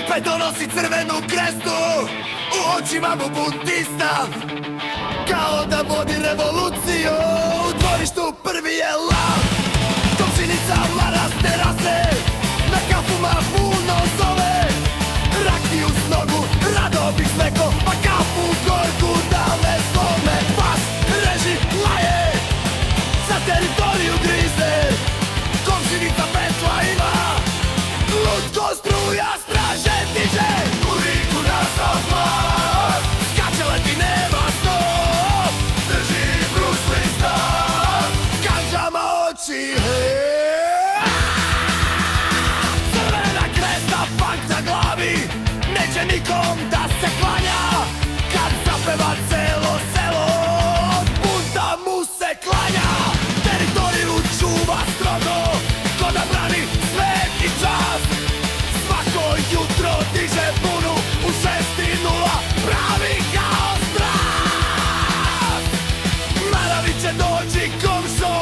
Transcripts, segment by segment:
Peto nosi crvenu krestu, u očima mu buntista, kao da vodi revoluciju. U dvorištu prvi je lav, komšinica mara s terase, na kafuma puno zove. Rakiju s nogu, rado bih smeko, pa kafu gorku da me slome. Pas reži laje, za teritoriju grize, komšinica petla ima, lutko struja straže diže. Kuriku nastav mlad, skače leti nema snov, drži Bruce Lee stav, kanđama oči, crvena kresta, punk na glavi, neće nikom da se klanja. Kad zapeva celo selo, od bunta mu se klanja. Teritoriju čuva strogo, ko da brani svet i čast. Svako jutro diže bunu u 6:0, pravi haos strast. Maravi će doći komšo,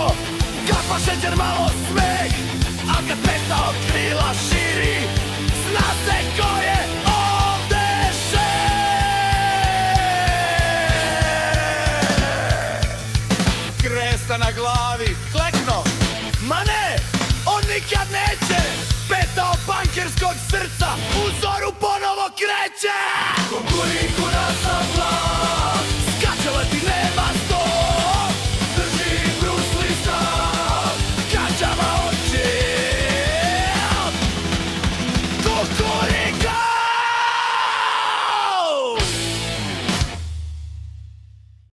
kafa šećer malo smeh, al kad peta od krila širi, zna se ko je ovde šef. Kresta na glavi, klekno, ma ne, on nikad neće. Peta od bankerskog srca, u zoru ponovo kreće. Kukuriku nastav glas,